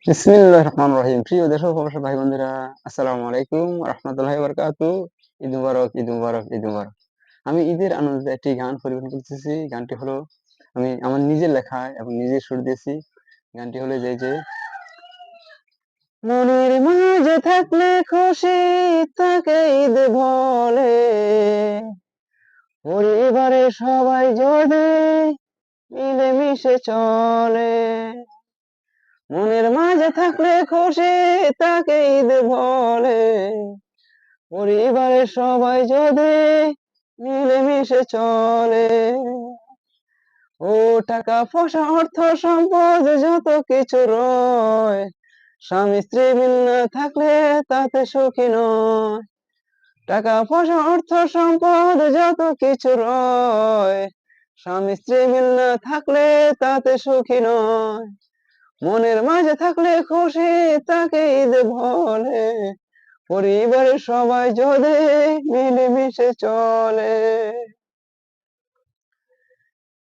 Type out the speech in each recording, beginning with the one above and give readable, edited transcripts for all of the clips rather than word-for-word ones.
বিসমিল্লাহির রহমানির রহিম। প্রিয় দেশ ও প্রবাসী ভাই বন্ধুরা, আসসালামু আলাইকুম ওয়া রাহমাতুল্লাহি ওয়া বারাকাতুহু। ঈদ মুবারক, ঈদ মুবারক, ঈদ মুবারক। আমি ঈদের আনন্দে একটি গান পরিবেশন করতেছি। গানটি হলো আমি আমার নিজের লেখা এবং নিজের সুর দিয়েছি। গানটি হলো যে মনের মাঝে থাকলে খুশি তাকে ঈদ বলে, পরিবারের সবাই যদি মিলেমিশে চলে। মনের মাঝে থাকলে খুশি তাকে ঈদ বলে, পরিবারের সবাই যদি মিলেমিশে চলে। ও টাকা পয়সা অর্থ সম্পদ যত কিছু রয়, স্বামী স্ত্রী মিল না থাকলে তাতে সুখী নয়। টাকা পয়সা অর্থ সম্পদ যত কিছু রয়, স্বামী স্ত্রী মিল না থাকলে তাতে সুখী নয়। মনের মাঝে থাকলে খুশি তাকে ঈদ বলে, পরিবারের সবাই যদি মিলেমিশে চলে।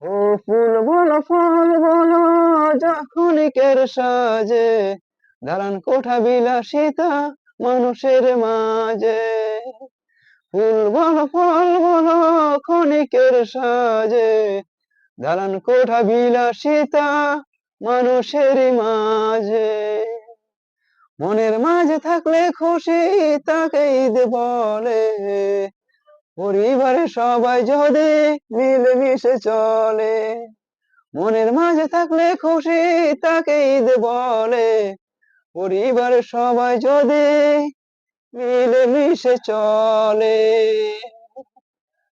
ও ফুল বলো ফল বলো যা ক্ষণিকের সাজে, দালান কোঠা বিলাসিতা মানুষের মাঝে। ফুল বলো ফল বলো ক্ষণিকের সাজে, দালান কোঠা বিলাসিতা মানুষের মাঝে। মনের মাঝে থাকলে খুশি তাকে ঈদ বলে, পরিবারের সবাই যদি মিলেমিশে চলে। মনের মাঝে থাকলে খুশি তাকে ঈদ বলে, পরিবারের সবাই যদি মিলেমিশে চলে।